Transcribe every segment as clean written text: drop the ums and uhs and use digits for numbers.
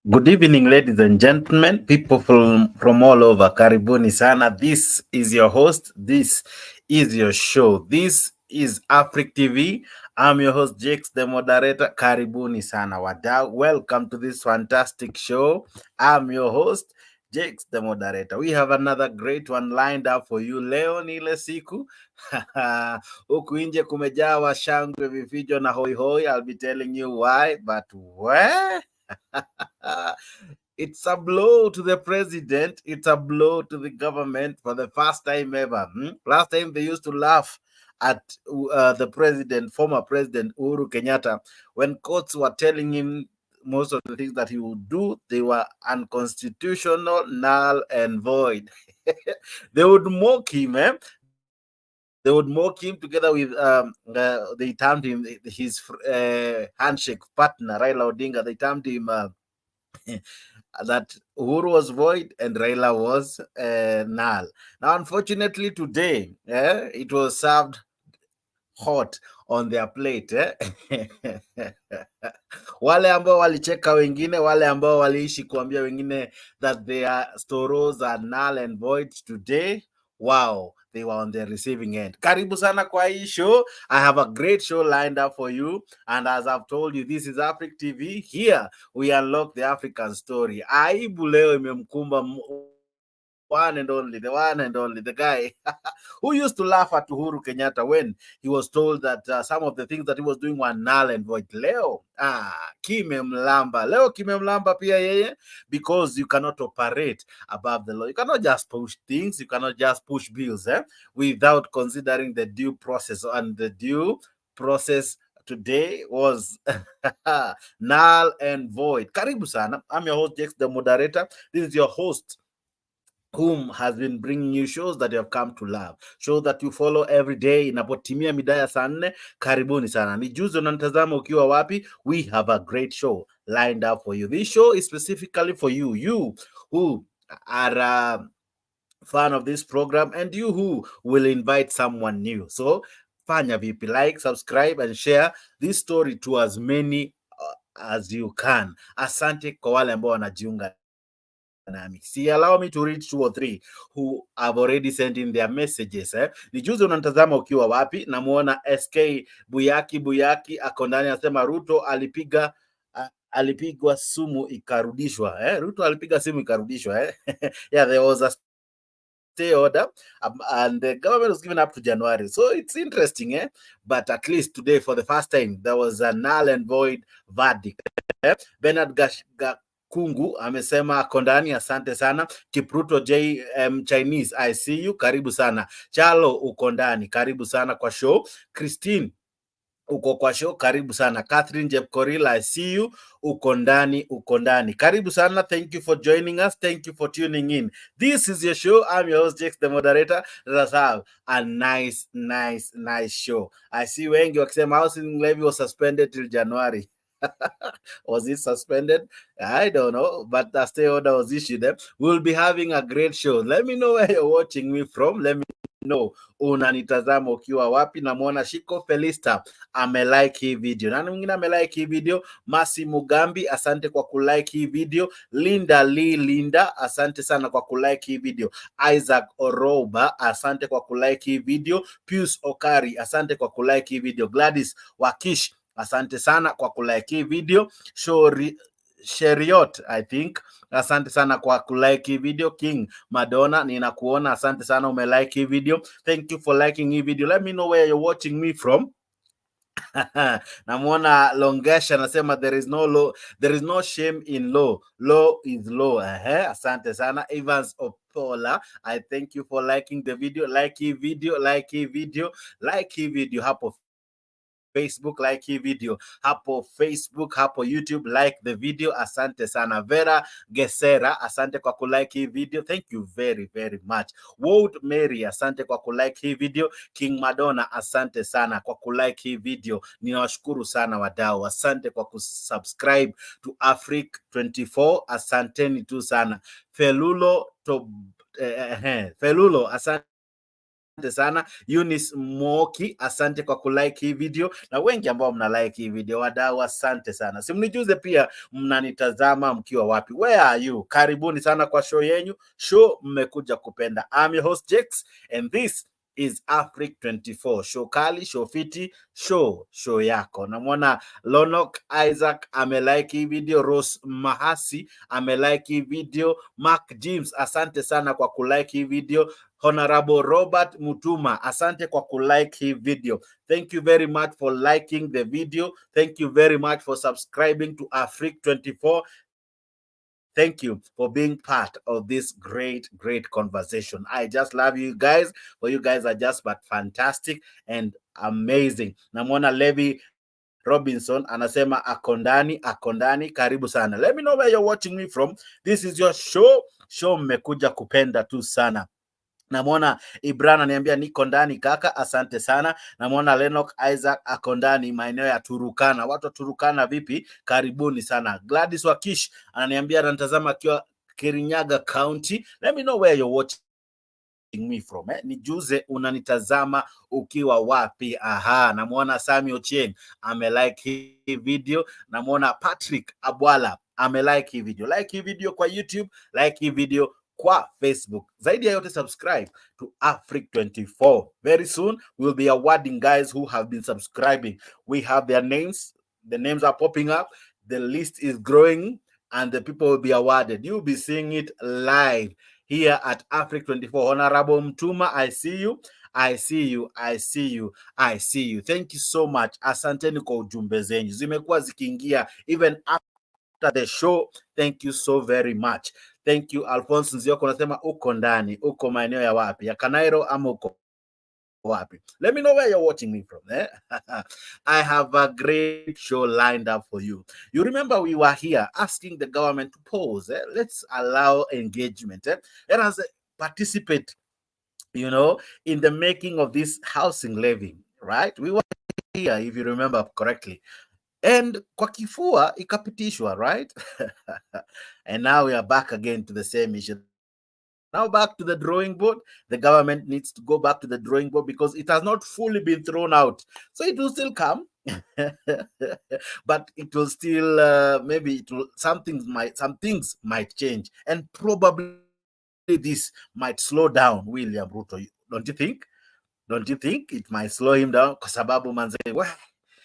Good evening, ladies and gentlemen, people from all over. Karibuni sana. This is your host. This is your show. This is Afric TV. I'm your host, Jakes, the moderator. Karibuni sana, wadau. Welcome to this fantastic show. I'm your host, Jakes, the moderator. We have another great one lined up for you. Leo ni ile siku. Huku nje kumejawa shangwe, vifijo na hoi hoi. I'll be telling you why, but where? It's a blow to the president. It's a blow to the government for the first time ever. Last time they used to laugh at the president, former president Uhuru Kenyatta, when courts were telling him most of the things that he would do, they were unconstitutional, null, and void. They would mock him, They would mock him together with they termed him his handshake partner Raila Odinga. They termed him that Uhuru was void and Raila was null. Now, unfortunately, today it was served hot on their plate. Wale ambao walicheka wengine, wale ambao waliishi kuambia wengine that their storos are null and void today, wow, they were on the receiving end. Karibu sana kwa hii show. I have a great show lined up for you. And as I've told you, this is Afric TV. Here, we unlock the African story. Aibu leo imemkumba the one and only, the guy who used to laugh at Uhuru Kenyatta when he was told that some of the things that he was doing were null and void. Leo, kimemlamba pia yeye, because you cannot operate above the law. You cannot just push things, you cannot just push bills without considering the due process, and the due process today was null and void. Karibu sana. I'm your host, Jakes, the moderator. This is your host whom has been bringing you shows that you have come to love, shows that you follow every day. Inapotimia midaya saa 4, karibuni sana. Ni juzi unanitazama ukiwa wapi? We have a great show lined up for you. This show is specifically for you, you who are a fan of this program, and you who will invite someone new. So fanya vipi, like, subscribe and share this story to as many as you can. Asante kwa wale ambao wanajiunga. See, allow me to read 2 or 3 who have already sent in their messages. Ni juzi unanitazama ukiwa wapi? Namuona SK Buyaki ako ndani, anasema Ruto alipigwa sumu ikarudishwa. Ruto alipiga simu ikarudishwa. Yeah, there was a stay order and the government was given up to January. So it's interesting, but at least today, for the first time, there was a null and void verdict. Bernard Kungu amesema ako ndani, asante sana. Kipruto Chinese, I see you, karibu sana. Chalo uko ndani, karibu sana kwa show. Christine uko kwa show, karibu sana. Catherine Jepkoril, I see you, uko ndani. Karibu sana. Thank you for joining us. Thank you for tuning in. This is your show. I'm your host, Jakes, the moderator. Let us have a nice show. I see wengi wakisema housing levy was suspended till January. Was it suspended? I don't know, but the stay order was issued. We'll be having a great show. Let me know where you're watching me from. Let me know unanitazama ukiwa wapi. Namuona Shiko Felista amelike hii video. Nani mwingine amelike hii video? Masi Mugambi, asante kwa kulike hii video. Linda, asante sana kwa kulike hii video. Isaac Oroba, asante kwa kulike hii video. Pius Okari, asante kwa kulike hii video. Gladys Wakish, asante sana kwa kulike hii video. Sheriot, I think, asante sana kwa kulike hii video. King Madonna, ninakuona, asante sana umelike hii video. Thank you for liking hii video. Let me know where you're watching me from. Namuona Longesha anasema there is no shame in law. Law is law. Asante sana. Evans Opola, I thank you for liking the video. Like hii video hapo Facebook, like hii video hapo Facebook, hapo YouTube, like the video. Asante sana. Vera Gesera, asante kwa kulike hii video. Thank you very much. Wold Mary, asante kwa kulike hii video. King Madonna, asante sana kwa kulike hii video. Ninawashukuru sana wadau. Asante kwa kusubscribe to Afric 24. Asanteni tu sana. Felulo, asante sana. Eunice Moki, asante kwa kulike hii video, na wengi ambao mna like hii video, wadau, asante sana. Simnijuze pia mnanitazama mkiwa wapi, where are you? Karibuni sana kwa show yenyu, show mmekuja kupenda. I'm your host Jex and this is Africa 24, show kali, show fiti, show yako. Namwona Lonok Isaac amelike hii video, Rose Mahasi amelike hii video, Mark James asante sana kwa kulike hii video, Honorable Robert Mutuma, asante kwa kulike hii video. Thank you very much for liking the video. Thank you very much for subscribing to Africa 24. Thank you for being part of this great conversation. I just love you guys. For you guys are just but fantastic and amazing. Namwona Levy Robinson anasema akondani, karibu sana. Let me know where you're watching me from. This is your show mmekuja kupenda tu sana. Namwona Ibrana ananiambia niko ndani kaka, asante sana. Namwona Lenok Isaac akondani maeneo ya Turukana. Watu wa Turukana vipi? Karibuni sana. Gladys Wakish ananiambia anatazama akiwa Kirinyaga County. Let me know where you're watching me from. Nijuze unanitazama ukiwa wapi. Aha, namwona Sami Ochieng amelike hii video. Namwona Patrick Abwala amelike hii video. Like hii video kwa YouTube, like hii video kwa Facebook. Zaidi ya yote, subscribe to Africa 24. Very soon we'll be awarding guys who have been subscribing. We have their names. The names are popping up. The list is growing and the people will be awarded. You'll be seeing it live here at Africa 24. Honorable Mtuma, I see you. I see you. I see you. I see you. Thank you so much. Asanteni kwa ujumbe zenyu. Zimekuwa zikiingia even after the show. Thank you so very much. Thank you. Alphonse Nzioko unasema uko ndani, uko maeneo ya wapi? Ya Kanairo ama uko wapi? Let me know where you're watching me from. I have a great show lined up for you. You remember we were here asking the government to pause. Let's allow engagement. Let us participate, in the making of this housing levy, right? We were here, if you remember correctly. And kwa kifua ikapitishwa, right? And now we are back again to the same issue. Now back to the drawing board. The government needs to go back to the drawing board because it has not fully been thrown out. So it will still come, but it will still some things might change, and probably this might slow down William Ruto. Don't you think? Don't you think it might slow him down? Kwa sababu manze,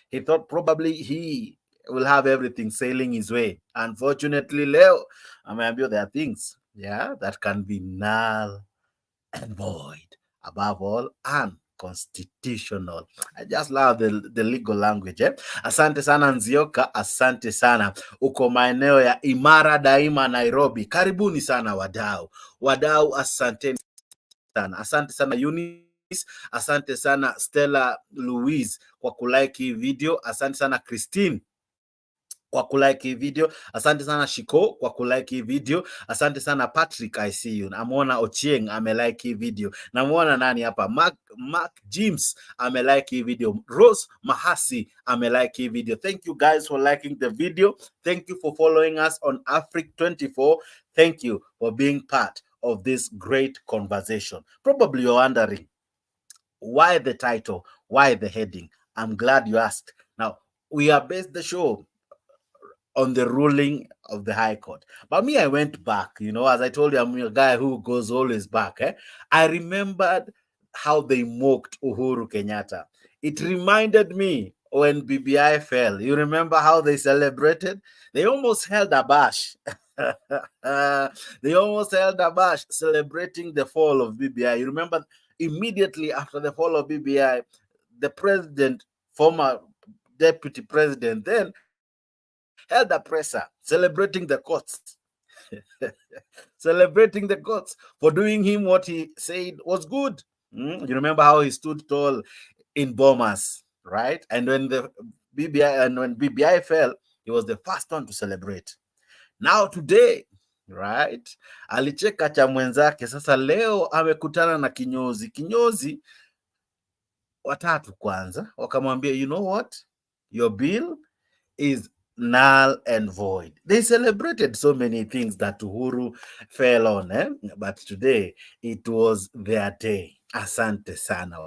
he thought probably he will have everything sailing his way. Unfortunately, leo ameambiwa there are things, that can be null and void. Above all, unconstitutional. I just love the legal language. Asante sana Nzioka, asante sana. Uko maeneo ya Imara Daima, Nairobi. Karibuni sana wadau, asante sana. Asante sana Eunice. Asante sana Stella Louise kwa kulike hii video. Asante sana Christine kwa kulike hii video. Asante sana Shiko kwa kulike hii video. Asante sana Patrick, I see you. Namwona Ochieng amelike hii video. Namwona nani hapa? Mark James amelike hii video. Rose Mahasi amelike hii video. Thank you guys for liking the video. Thank you for following us on Africa 24. Thank you for being part of this great conversation. Probably you're wondering, why the title? Why the heading? I'm glad you asked. Now, we are based the show on the ruling of the High Court. But me, I went back. As I told you, I'm a guy who goes always back. I remembered how they mocked Uhuru Kenyatta. It reminded me when BBI fell. You remember how they celebrated? They almost held a bash. They almost held a bash celebrating the fall of BBI. You remember immediately after the fall of BBI, the president, former deputy president, then held a presser celebrating the courts. Celebrating the courts for doing him what he said was good. You remember how he stood tall in Bomas, right? And when BBI fell, he was the first one to celebrate. Now today, right? Alicheka cha mwenzake. Sasa leo amekutana na kinyozi watatu kwanza, wakamwambia, you know what? Your bill is null and void. They celebrated so many things that Uhuru fell on, but today it was their day. Asante sana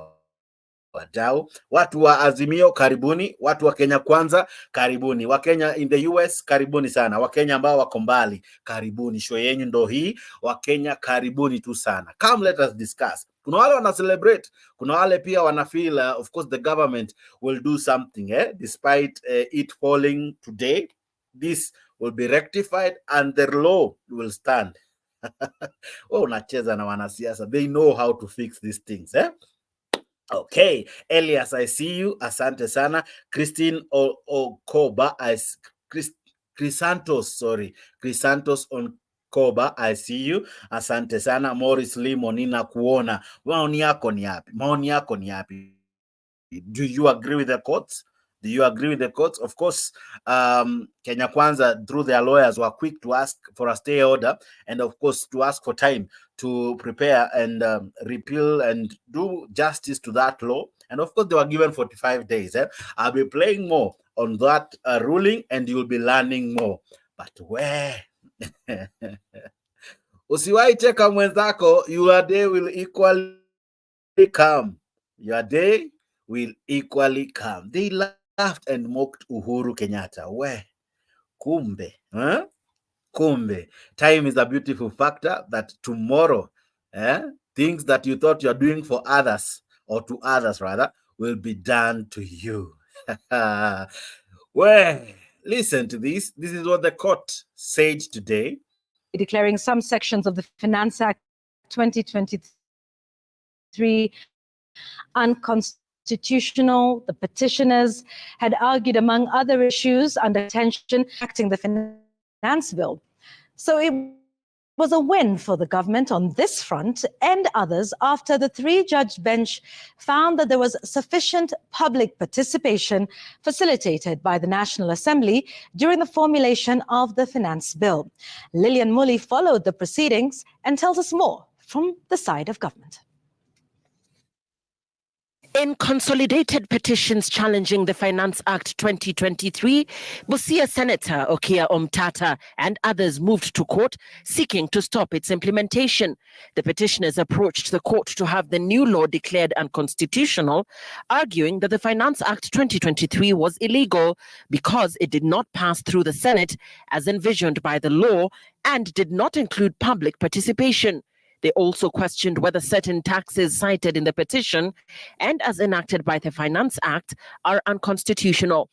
wadau, watu wa Azimio karibuni, watu wa Kenya Kwanza karibuni, wa Kenya in the US karibuni sana, wa Kenya ambao wako mbali karibuni, show yenyu ndo hii. Wa Kenya karibuni tu sana, come let us discuss. Kuna wale wana celebrate, kuna wale pia wana feel of course the government will do something despite it falling today, this will be rectified and the law will stand. Oh, unacheza na wanasiasa, they know how to fix these things Okay, Elias, I see you. Asante sana. Christine Okoba, Crisantos Okoba, I see you. Asante sana. Morris Limo, nina kuona. Maoni yako ni yapi? Do you agree with the courts? Do you agree with the courts? Of course, Kenya Kwanza, through their lawyers, were quick to ask for a stay order and, of course, to ask for time to prepare and repeal and do justice to that law. And, of course, they were given 45 days. I'll be playing more on that ruling and you'll be learning more. But where? Usiwahi cheka mwenzako, your day will equally come. Your day will equally come. They laughed and mocked Uhuru Kenyatta. Where? Kumbe. Kumbe. Time is a beautiful factor that tomorrow, things that you thought you're doing for others, or to others rather, will be done to you. Well, listen to this. This is what the court said today. Declaring some sections of the Finance Act 2023 unconstitutional. The petitioners had argued, among other issues, under tension acting the finance bill. So it was a win for the government on this front and others after the three-judge bench found that there was sufficient public participation facilitated by the National Assembly during the formulation of the finance bill. Lillian Mully followed the proceedings and tells us more from the side of government. In consolidated petitions challenging the Finance Act 2023, Busia Senator Okia Omtata and others moved to court seeking to stop its implementation. The petitioners approached the court to have the new law declared unconstitutional, arguing that the Finance Act 2023 was illegal because it did not pass through the Senate as envisioned by the law and did not include public participation. They also questioned whether certain taxes cited in the petition and as enacted by the Finance Act are unconstitutional.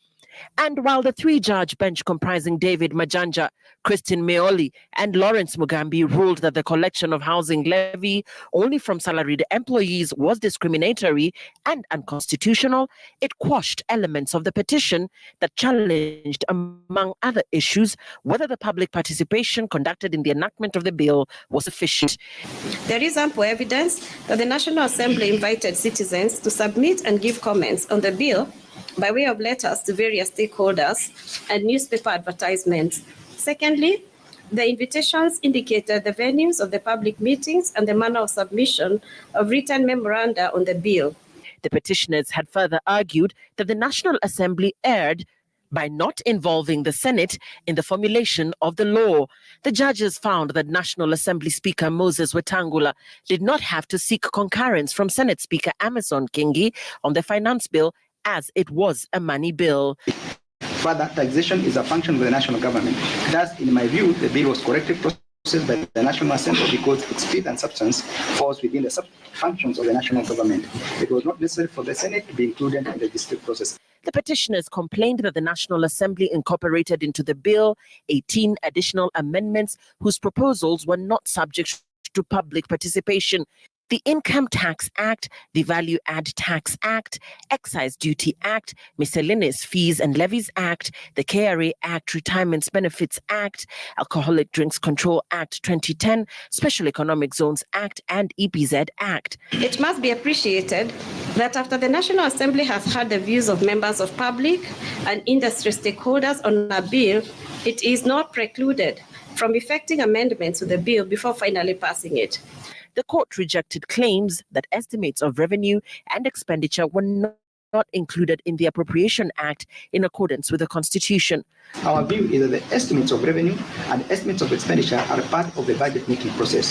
And while the three-judge bench comprising David Majanja, Christine Meoli, and Lawrence Mugambi ruled that the collection of housing levy only from salaried employees was discriminatory and unconstitutional, it quashed elements of the petition that challenged, among other issues, whether the public participation conducted in the enactment of the bill was sufficient. There is ample evidence that the National Assembly invited citizens to submit and give comments on the bill by way of letters to various stakeholders and newspaper advertisements. Secondly, the invitations indicated the venues of the public meetings and the manner of submission of written memoranda on the bill. The petitioners had further argued that the National Assembly erred by not involving the Senate in the formulation of the law. The judges found that National Assembly Speaker Moses Wetangula did not have to seek concurrence from Senate Speaker Amason Kingi on the finance bill, as it was a money bill. Further, taxation is a function of the national government. Thus, in my view, the bill was correctly processed by the National Assembly because its fit and substance falls within the functions of the national government. It was not necessary for the Senate to be included in the district process. The petitioners complained that the National Assembly incorporated into the bill 18 additional amendments whose proposals were not subject to public participation. The Income Tax Act, the Value Add Tax Act, Excise Duty Act, Miscellaneous Fees and Levies Act, the KRA Act, Retirement Benefits Act, Alcoholic Drinks Control Act 2010, Special Economic Zones Act, and EPZ Act. It must be appreciated that after the National Assembly has heard the views of members of public and industry stakeholders on a bill, it is not precluded from effecting amendments to the bill before finally passing it. The court rejected claims that estimates of revenue and expenditure were not not included in the Appropriation Act in accordance with the Constitution. Our view is that the estimates of revenue and estimates of expenditure are part of the budget making process.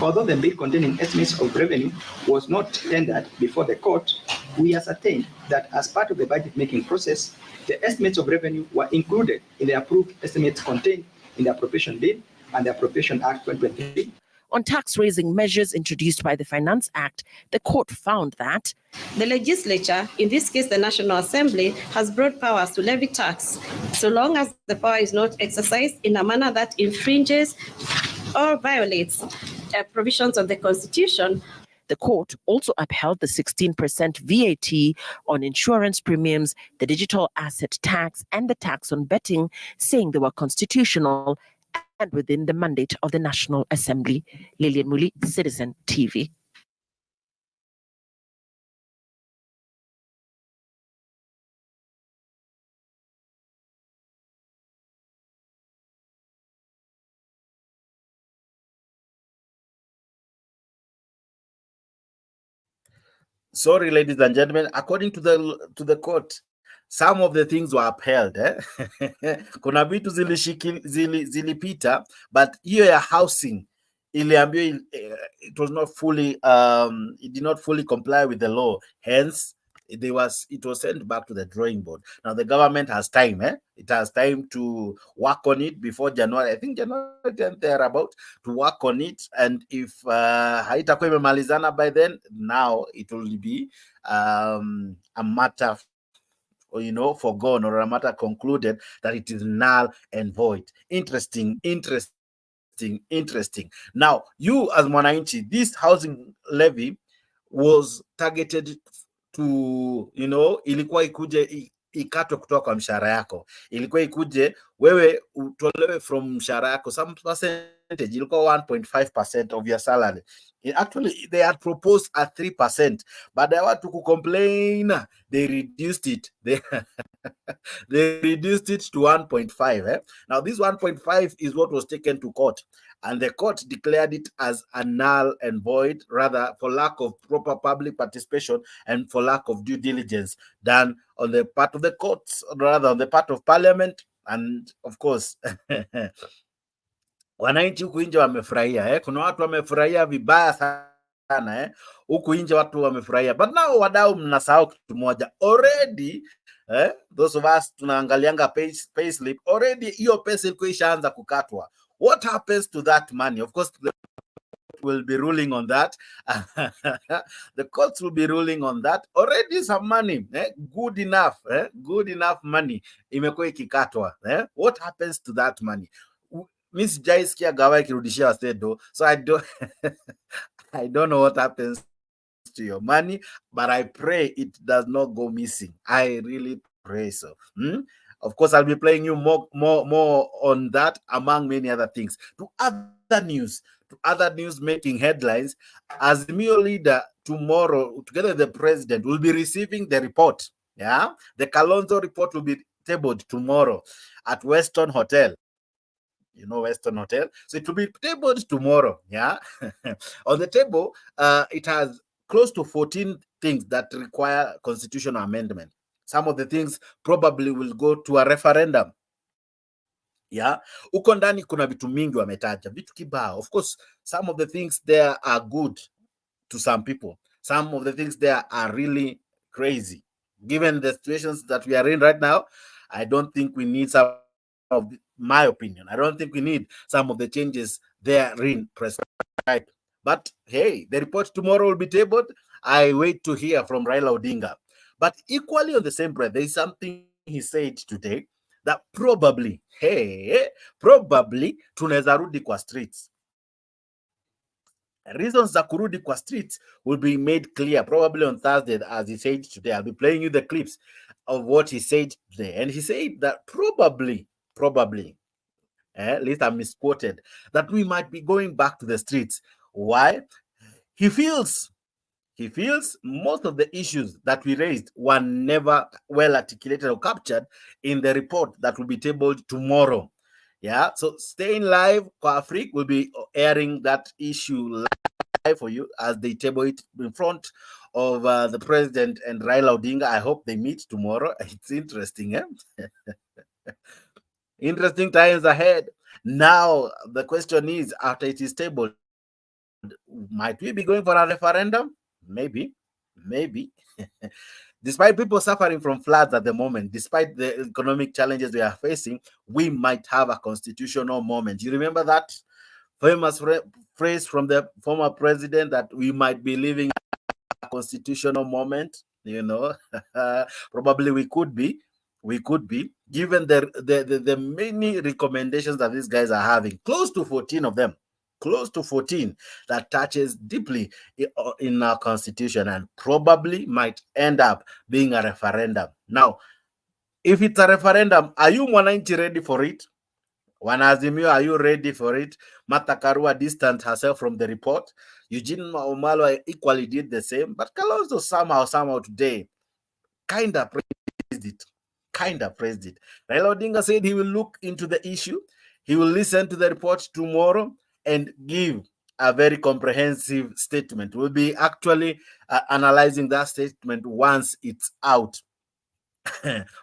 Although the bill containing estimates of revenue was not tendered before the court, we ascertained that as part of the budget making process, the estimates of revenue were included in the approved estimates contained in the Appropriation Bill and the Appropriation Act 2023. On tax-raising measures introduced by the Finance Act, the court found that the legislature, in this case the National Assembly, has broad powers to levy tax, so long as the power is not exercised in a manner that infringes or violates provisions of the Constitution. The court also upheld the 16% VAT on insurance premiums, the digital asset tax, and the tax on betting, saying they were constitutional and within the mandate of the National Assembly. Lillian Muli, Citizen TV. Sorry, ladies and gentlemen, according to the court, some of the things were upheld. Kuna vitu zilipita, but hiyo ya housing iliambiwa it was not fully it did not fully comply with the law. Hence, it was sent back to the drawing board. Now the government has time. It has time to work on it before January. I think January 10th they're about to work on it, and if haitakuwa imemalizana by then, now it will be a matter, forgone, or a matter concluded that it is null and void. Interesting. Now, you as Mwananchi, this housing levy was targeted to, ilikuwa ikuje ikatwe kutoka kwa mshahara yako. Ilikuwa ikuje wewe utolewe from mshahara yako some percentage, ilikuwa 1.5% of your salary. Actually, they had proposed at 3%. Baada ya watu kucomplain, they reduced it. They reduced it to 1.5. Now, this 1.5 is what was taken to court. And the court declared it as a null and void, rather for lack of proper public participation and for lack of due diligence done on the part of the courts, rather on the part of parliament. And of course, wananchi huku nje wamefurahia. Kuna watu wamefurahia vibaya sana. Huku nje watu wamefurahia. But now wadau mnasahau kitu moja. Already, those of us tunaangalianga payslip, already hiyo pesa ilikuwa ishaanza kukatwa. What happens to that money? Of course, the court will be ruling on that. The courts will be ruling on that. Already some money, good enough money imekuwa ikikatwa. What happens to that money? Miss Jaiskia gawa ikirudishia wasedo. So I don't know what happens to your money, but I pray it does not go missing. I really pray so. Of course, I'll be playing you more on that, among many other things. To other news making headlines, Azimio leader tomorrow, together with the president, will be receiving the report. Yeah, the Kalonzo report will be tabled tomorrow at Weston Hotel. You know Weston Hotel. So it will be tabled tomorrow. Yeah, on the table, it has close to 14 things that require constitutional amendment. Some of the things probably will go to a referendum. Yeah, uko ndani kuna vitu mingi wametaja, vitu kibao. Of course, some of the things there are good to some people. Some of the things there are really crazy. Given the situations that we are in right now, I don't think we need some of my opinion. I don't think we need some of the changes therein prescribed. But hey, the report tomorrow will be tabled. I wait to hear from Raila Odinga. But equally on the same breath, there is something he said today that probably tunaweza rudi kwa streets. Reasons za kurudi kwa streets will be made clear probably on Thursday, as he said today. I'll be playing you the clips of what he said today. And he said that probably, at least I misquoted, that we might be going back to the streets. Why? He feels most of the issues that we raised were never well articulated or captured in the report that will be tabled tomorrow. Yeah, so staying live, Kwa Afrique will be airing that issue live for you as they table it in front of the president and Raila Odinga. I hope they meet tomorrow. It's interesting, eh? Interesting times ahead. Now, the question is, after it is tabled, might we be going for a referendum? Maybe. Despite people suffering from floods at the moment, despite the economic challenges we are facing, we might have a constitutional moment. You remember that famous phrase from the former president that we might be living a constitutional moment? Probably we could be. Given the many recommendations that these guys are having, close to 14 of them, that touches deeply in our constitution and probably might end up being a referendum. Now, if it's a referendum, are you Mwananchi ready for it? Wanazimio, are you ready for it? Martha Karua distanced herself from the report. Eugene Wamalwa equally did the same, but Kalonzo somehow today kind of praised it. Raila Odinga said he will look into the issue. He will listen to the report tomorrow and give a very comprehensive statement. We'll be actually analyzing that statement once it's out.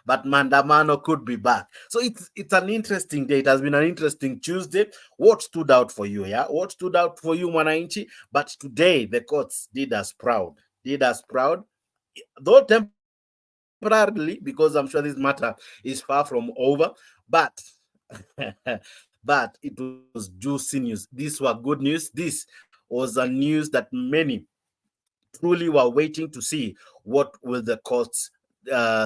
But Mandamano could be back. So it's an interesting day. It has been an interesting Tuesday. What stood out for you? Yeah, what stood out for you, Mwananchi? But today the courts did us proud. Though temporarily, because I'm sure this matter is far from over. But but it was juicy news. These were good news. This was a news that many truly were waiting to see what will the courts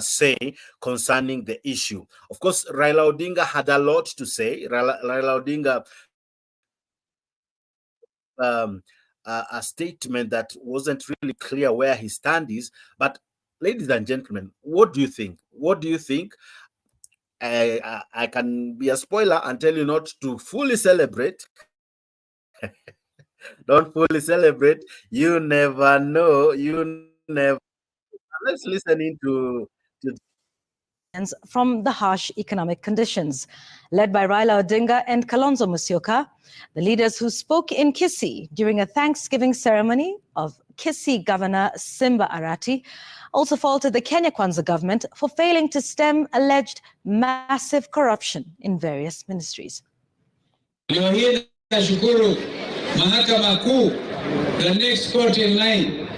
say concerning the issue. Of course, Raila Odinga had a lot to say. Raila Odinga a statement that wasn't really clear where his stand is. But ladies and gentlemen, what do you think? I can be a spoiler and tell you not to fully celebrate. Don't fully celebrate. You never know. Let's listen into from the harsh economic conditions. Led by Raila Odinga and Kalonzo Musyoka, the leaders who spoke in Kisii during a Thanksgiving ceremony of Kisii Governor Simba Arati also faulted the Kenya Kwanza government for failing to stem alleged massive corruption in various ministries. Leo hii nashukuru Mahakama Kuu, the next court in line,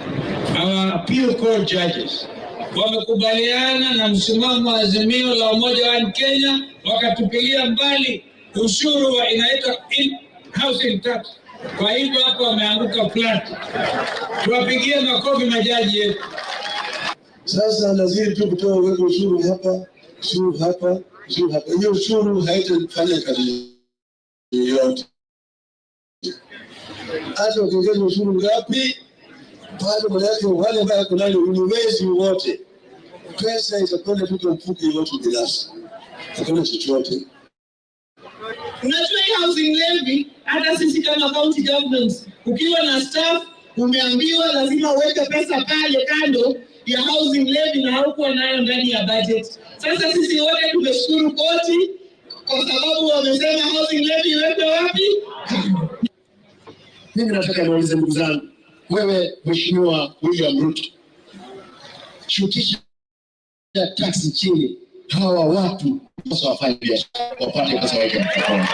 our appeal court judges wamekubaliana na msimamo wa azimio la Umoja wa Kenya, wakatupilia mbali ushuru wa inaitwa housing tax. Kwa hivyo hapo wameanguka flat. Tuwapigie makofi majaji yetu. Sasa lazima tu kutoa ushuru hapa, ushuru hapa, ushuru hapa. Hiyo ushuru haitafanya kazi yoyote. Hata ukiongeza ushuru ngapi, bado manake wale ambao kuna unyewezi wote, pesa itakwenda tu kwa mfuko wote binafsi. Hakuna chochote. Unajua hii housing levy, hata sisi kama county governments, ukiwa na staff umeambiwa lazima uweke pesa pale kando ya housing levy na haukuwa nayo ndani ya budget. Sasa sisi wote tumeshukuru koti kwa sababu wamesema housing levy iwekwe wapi? Mimi nataka niulize ndugu zangu, wewe Mheshimiwa William Ruto, shukisha taksi chini, hawa watu sasa wafanye biashara, wapate pesa yake mfukoni.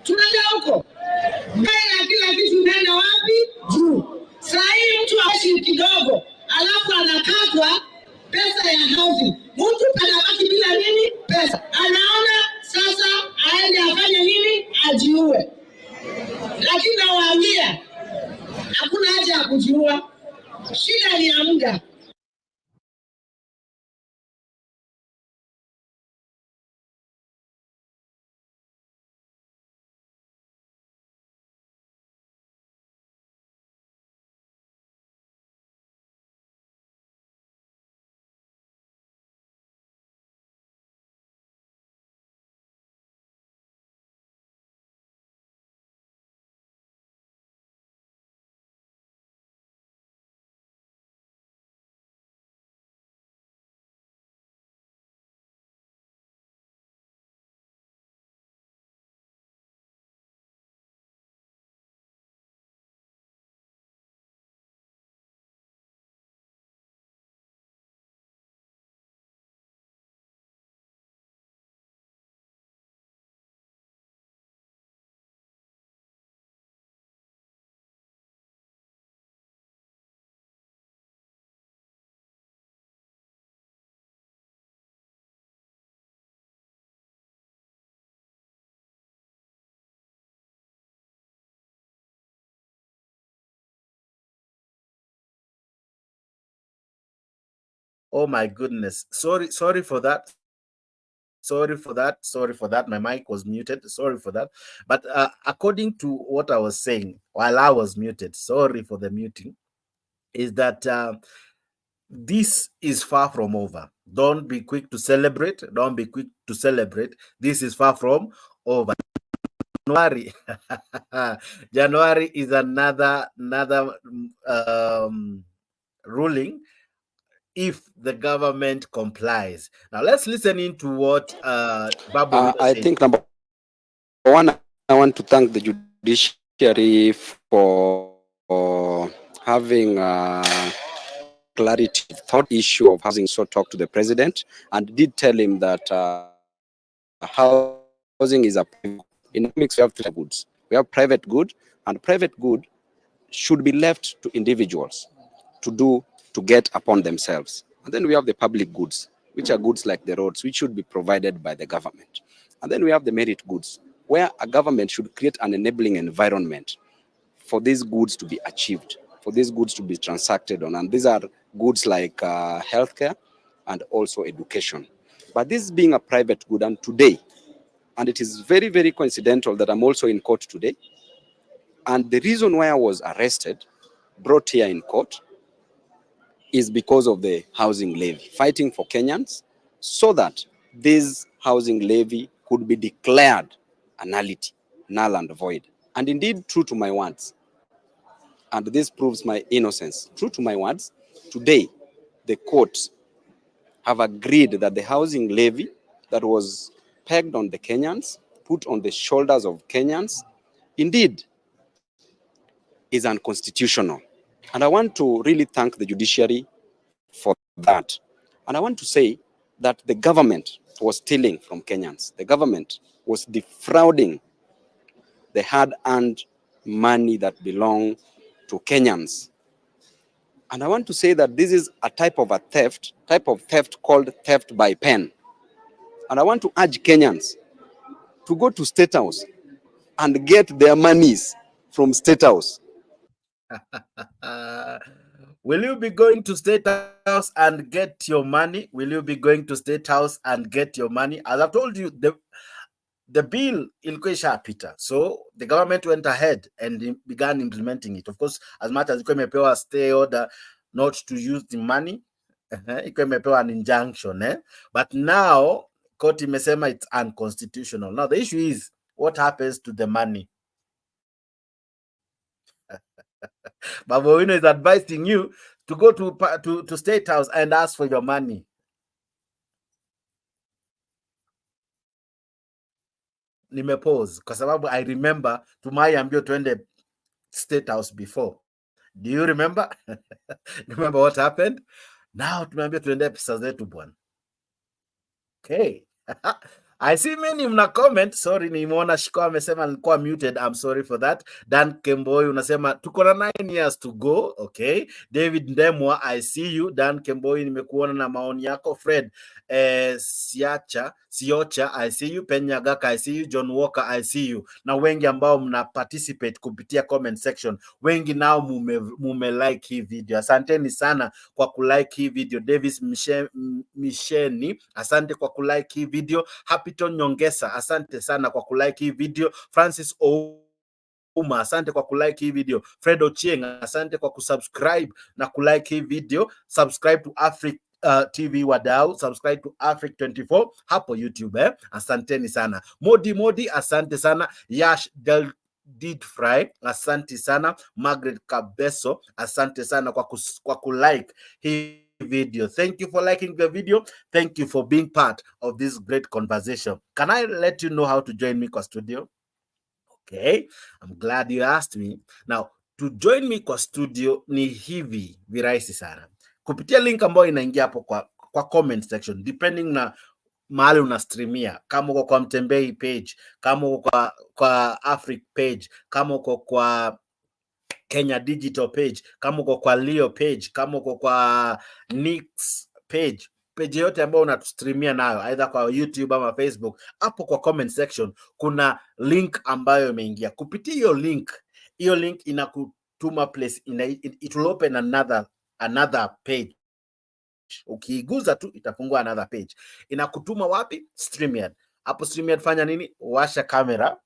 Tunaenda huko. Mbona kila kitu unaenda wapi? Juu. Sasa hii mtu aishi kidogo, alafu anakatwa pesa ya housing. Mtu anabaki bila nini? Pesa. Anaona sasa aende afanye nini? Ajiue. Lakini nawaambia hakuna haja ya kujiua. Shida ni ya muda. Oh my goodness. Sorry for that. Sorry for that. My mic was muted. Sorry for that. But according to what I was saying while I was muted, sorry for the muting, is that this is far from over. Don't be quick to celebrate. Don't be quick to celebrate. This is far from over. January. January is another ruling if the government complies. Now let's listen into what Babu I said. think number one, I want to thank the judiciary for having clarity thought issue of housing. So talk to the president and did tell him that housing is a private. In economics, we have three goods. We have private good, and private good should be left to individuals to get upon themselves. And then we have the public goods, which are goods like the roads, which should be provided by the government. And then we have the merit goods, where a government should create an enabling environment for these goods to be achieved, for these goods to be transacted on. And these are goods like healthcare and also education. But this being a private good, and today, and it is very, very coincidental that I'm also in court today. And the reason why I was arrested, brought here in court, is because of the housing levy, fighting for Kenyans so that this housing levy could be declared a nullity, null and void. And indeed, true to my words, and this proves my innocence, true to my words, today the courts have agreed that the housing levy that was pegged on the Kenyans, put on the shoulders of Kenyans, indeed is unconstitutional. And I want to really thank the judiciary for that. And I want to say that the government was stealing from Kenyans. The government was defrauding the hard-earned money that belong to Kenyans. And I want to say that this is a type of theft called theft by pen. And I want to urge Kenyans to go to State House and get their monies from State House. Will you be going to State House and get your money? Will you be going to State House and get your money? As I've told you, the bill ilikuwa ishapita, so the government went ahead and began implementing it. Of course, as much as ilikuwa imepewa stay order not to use the money, ilikuwa imepewa an injunction, but now court imesema it's unconstitutional. Now the issue is what happens to the money. Babu Owino is advising you to go to State House and ask for your money. Nimepause kwa sababu I remember tumaiambio twende State House before. Do you remember? Remember what happened? Now tumeambia tuende pesa zetu bwana. Okay. I see many mna comment. Sorry, nimeona Shiko amesema nilikuwa muted. I'm sorry for that. Dan Kemboi unasema tuko na 9 years to go. Okay. David Ndemwa, I see you. Dan Kemboi nimekuona na maoni yako. Fred Siocha, I see you. Penyagaka, I see you. John Walker, I see you. Na wengi ambao mna participate kupitia comment section. Wengi nao mume like hii video. Asanteni sana kwa kulike hii video. Davis Misheni, asante kwa kulike hii video. Hapiton Nyongesa, asante sana kwa kulike hii video. Francis Ouma, asante kwa kulike hii video. Fred Ochieng, asante kwa kusubscribe na kulike hii video. Subscribe to Africa TV wadau, subscribe to Africa 24 hapo YouTube, asanteni sana. Modi, asante sana. Yash Del Did Fry, asante sana. Margaret Kabeso, asante sana kwa kulike hii video. Thank you for liking the video. Thank you for being part of this great conversation. Can I let you know how to join me kwa studio? Okay, I'm glad you asked me. Now, to join me kwa studio ni hivi virahisi sana. Kupitia link ambayo inaingia hapo kwa comment section, depending na mahali una streamia. Kama uko kwa Mtembei page, kama uko kwa Africa page, kama uko kwa Kenya Digital page, kama uko kwa Leo page, kama uko kwa Nix page yote ambayo unatustreamia nayo either kwa YouTube ama Facebook, hapo kwa comment section kuna link ambayo imeingia. Kupitia hiyo link inakutuma place, it will open another page Ukiiguza tu itafungua another page. Inakutuma wapi? StreamYard. Hapo StreamYard fanya nini? Washa kamera,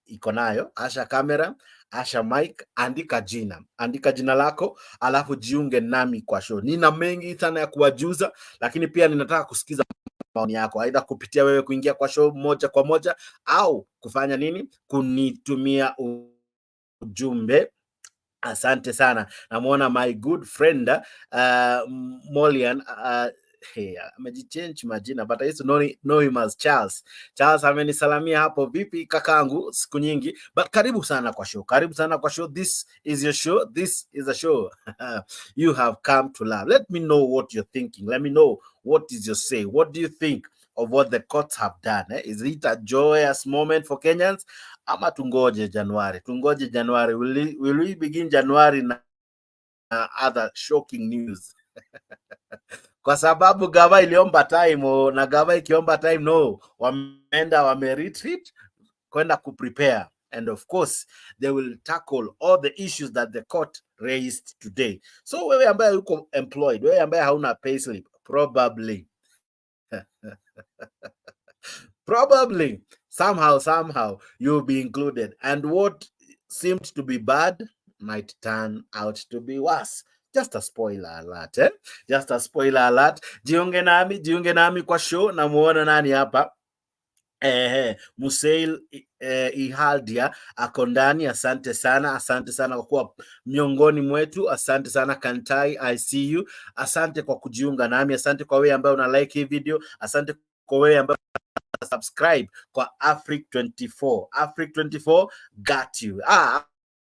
iko nayo, asha kamera, asha mic, andika jina lako, alafu jiunge nami kwa show. Nina mengi sana ya kuwajuza, lakini pia ninataka kusikiza maoni yako, aidha kupitia wewe kuingia kwa show moja kwa moja au kufanya nini? Kunitumia ujumbe. Asante sana. Namuona my good friend Molian hey, amejichange majina but I used to know him as Charles. Charles amenisalamia hapo. Vipi kakangu, siku nyingi, but karibu sana kwa show. Karibu sana kwa show. This is your show. This is a show you have come to love. Let me know what you're thinking. Let me know what is your say. What do you think of what the courts have done? Is it a joyous moment for Kenyans? Ama tungoje Januari? Tungoje Januari. Will we begin Januari na other shocking news? Kwa sababu gava iliomba time, na gava ikiomba time no, wameenda wame-retreat kwenda kuprepare, and of course they will tackle all the issues that the court raised today. So wewe ambaye uko employed, wewe ambaye hauna payslip, probably probably somehow you'll be included, and what seemed to be bad might turn out to be worse. Just a spoiler alert, Just a spoiler alert. Jiunge nami kwa show. Namuona nani hapa? Musail Ihaldia ako ndani. Asante sana kwa kuwa miongoni mwetu. Asante sana Kantai, I see you. Asante kwa kujiunga nami. Asante kwa wewe ambaye una like hii video. Asante kwa wewe ambaye subscribe kwa Afric 24. Afric 24 got you.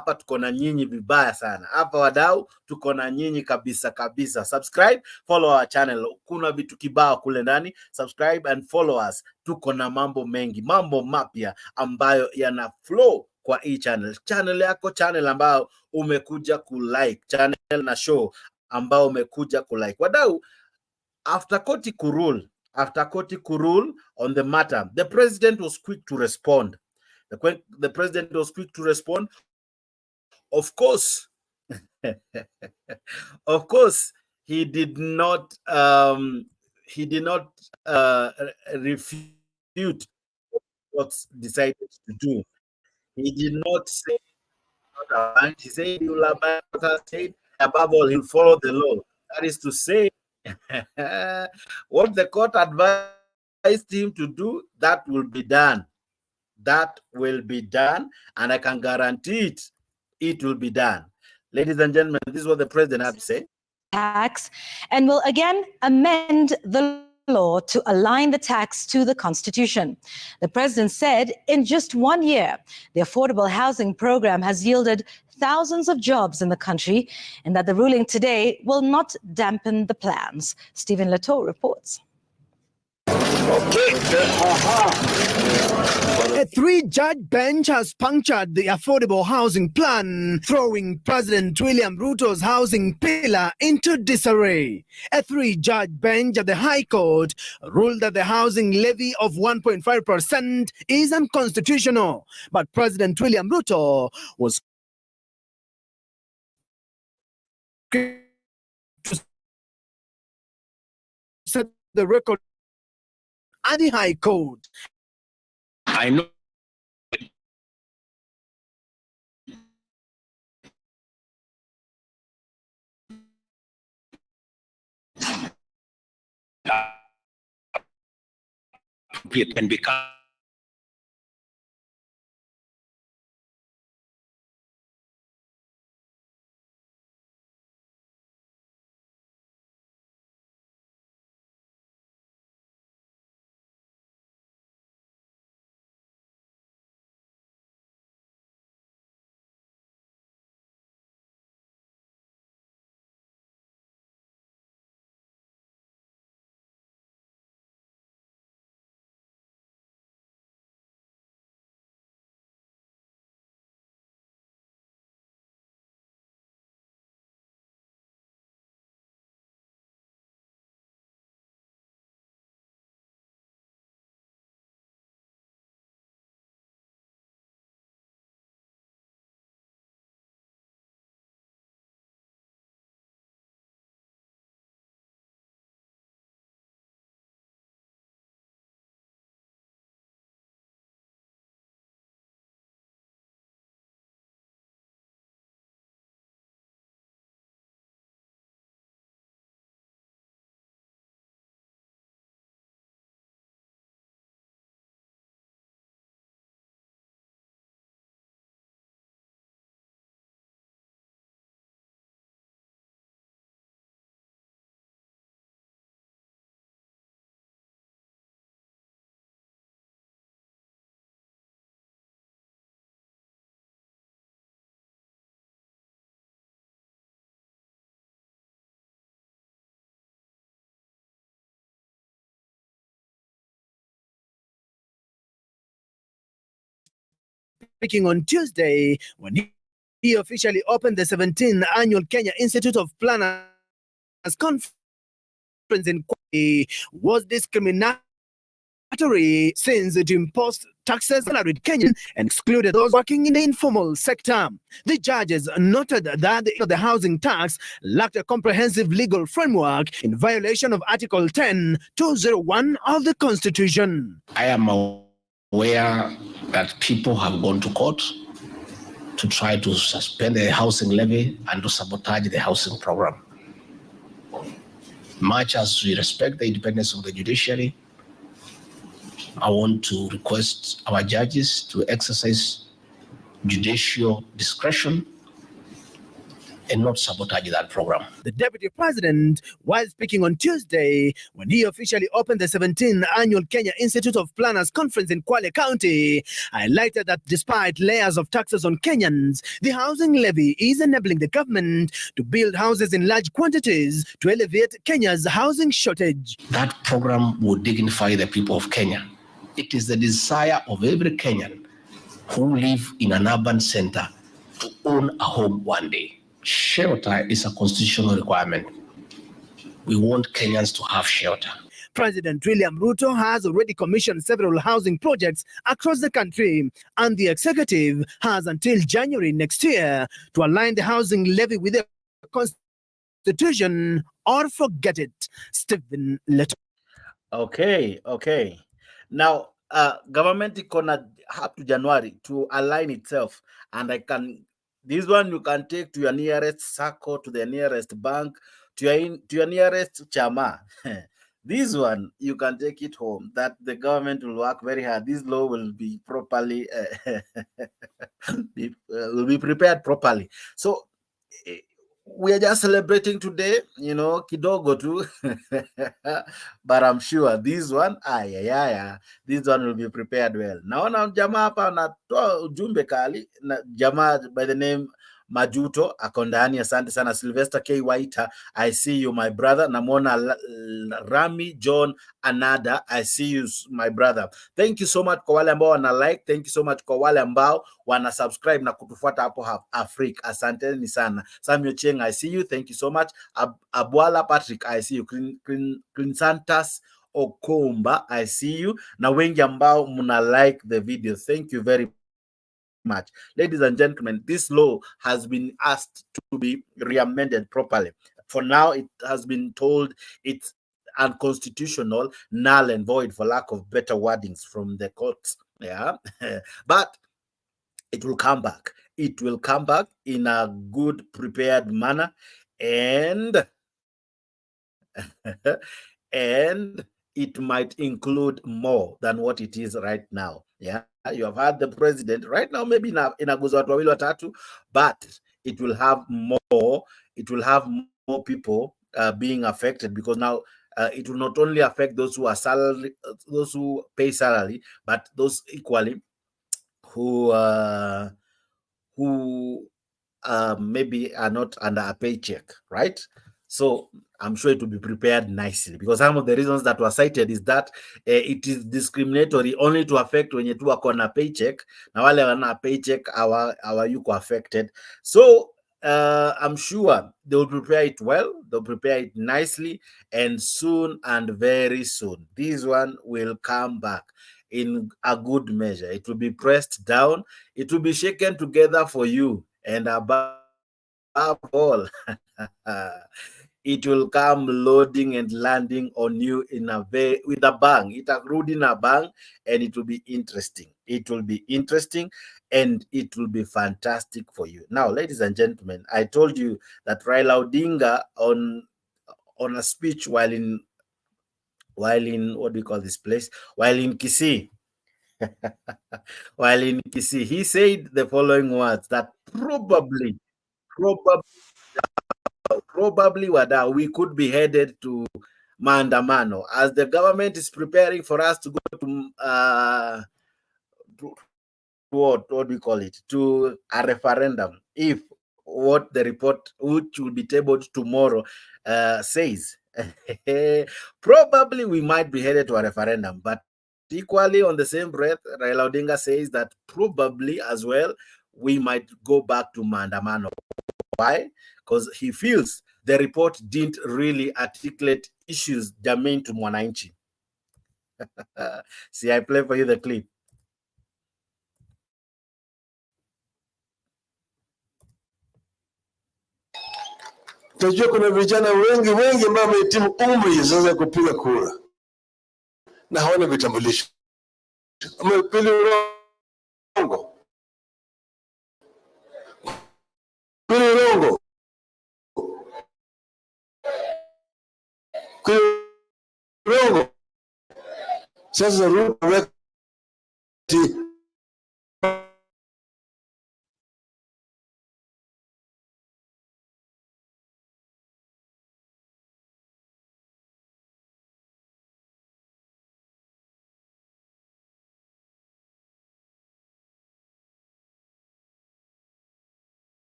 Hapa tuko na nyinyi vibaya sana. Hapa wadau tuko na nyinyi kabisa. Subscribe, follow our channel. Kuna vitu kibao kule ndani. Subscribe and follow us. Tuko na mambo mengi, mambo mapya ambayo yana flow kwa hii channel. Channel yako, channel ambayo umekuja kulike, channel na show ambayo umekuja kulike. Wadau, after koti kurule on the matter, the president was quick to respond. The president was quick to respond. Of course, of course, he did not refute what's decided to do. He did not say he said he will abide what has said. Above all, he'll follow the law. That is to say, what the court advised him to do, that will be done. That will be done, and I can guarantee it will be done. Ladies and gentlemen, this is what the president had to say. Tax, and will again amend the law to align the tax to the Constitution. The president said in just 1 year, the affordable housing program has yielded thousands of jobs in the country, and that the ruling today will not dampen the plans. Stephen Leto reports. A three-judge bench has punctured the affordable housing plan, throwing President William Ruto's housing pillar into disarray. A three-judge bench at the High Court ruled that the housing levy of 1.5% is unconstitutional, but President William Ruto was to set the record at the High Court. I know it can become Speaking on Tuesday, when he officially opened the 17th annual Kenya Institute of Planners Conference in Kubwa, was discriminatory since it imposed taxes on Kenyans and excluded those working in the informal sector. The judges noted that the housing tax lacked a comprehensive legal framework in violation of Article 10(2)(01) of the Constitution. I am aware that people have gone to court to try to suspend the housing levy and to sabotage the housing program. Much as we respect the independence of the judiciary, I want to request our judges to exercise judicial discretion and not sabotage that program. The Deputy President, while speaking on Tuesday, when he officially opened the 17th annual Kenya Institute of Planners Conference in Kwale County, highlighted that despite layers of taxes on Kenyans, the housing levy is enabling the government to build houses in large quantities to alleviate Kenya's housing shortage. That program will dignify the people of Kenya. It is the desire of every Kenyan who live in an urban center to own a home one day. Shelter is a constitutional requirement. We want Kenyans to have shelter. President William Ruto has already commissioned several housing projects across the country, and the executive has until January next year to align the housing levy with the Constitution or forget it. Stephen Leto. Okay. Now, government is gonna have to January to align itself, and this one you can take to your nearest circle, to the nearest bank, to your nearest chama. This one you can take it home. That the government will work very hard. This law will be properly will be prepared properly. So we are just celebrating today, kidogo tu. But I'm sure this one, this one will be prepared well. Naona jamaa hapa anatoa ujumbe kali na jamaa by the name Majuto ako ndani. Asante sana. Sylvester K. Waita, I see you my brother. Namwona Rami John Anada, I see you my brother. Thank you so much kwa wale ambao wana like. Thank you so much kwa wale ambao wana subscribe na kutufuata hapo Afrika. Asanteni sana. Samuel Cheng, I see you. Thank you so much. Abwala Patrick, I see you. Clinsantas Okomba, I see you. Na wengi ambao muna like the video. Thank you very much. Ladies and gentlemen, this law has been asked to be re-amended properly. For now, it has been told it's unconstitutional, null and void, for lack of better wordings from the courts. Yeah, but it will come back. It will come back in a good, prepared manner, and and it might include more than what it is right now. Yeah, you have had the president right now, maybe inaguza watu wawili watatu, but it will have more. It will have more people being affected, because now it will not only affect those who are salary, those who pay salary, but those equally who maybe are not under a paycheck, right? So I'm sure it will be prepared nicely, because some of the reasons that were cited is that it is discriminatory only to affect when you do a paycheck. Now, wale wana paycheck, our yuko affected. So I'm sure they will prepare it well. They'll prepare it nicely, and soon and very soon, this one will come back in a good measure. It will be pressed down. It will be shaken together for you, and above all, it will come loading and landing on you with a bang. It will root in a bang, and it will be interesting. It will be interesting, and it will be fantastic for you. Now, ladies and gentlemen, I told you that Raila Odinga on a speech while in what do you call this place? While in Kisii. While in Kisii, he said the following words that probably we could be headed to maandamano, as the government is preparing for us to go to what do you call it, to a referendum, if what the report, which will be tabled tomorrow, says. Probably we might be headed to a referendum, but Equally, on the same breath, Raila Odinga says that probably as well, we might go back to maandamano. Why? Because he feels the report didn't really articulate issues germane to mwananchi. See, I play for you the clip. Tunajua kuna vijana wengi ambao wamehitimu umri sasa kupiga kura na hawana vitambulisho. Pili urongo. Sasa Ruto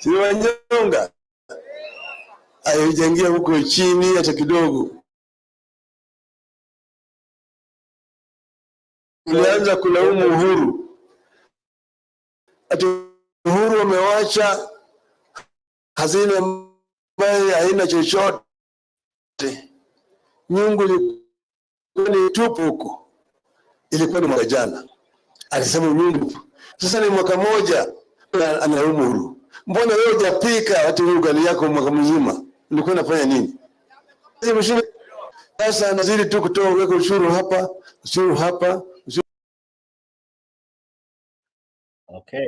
si wanyonga aijengia huko chini hata kidogo. Ulianza kulaumu Uhuru, ati Uhuru amewacha hazina ambayo haina chochote, nyungu ni tupu huko. Ilikuwa ni mwaka jana alisema nyungu, sasa ni mwaka moja analaumu Uhuru. Mbona wewe hujapika hata ugali yako mwaka mzima? Ulikuwa unafanya nini? Sasa anazidi tu kutoa weka ushuru hapa, ushuru hapa, ushuru. Okay.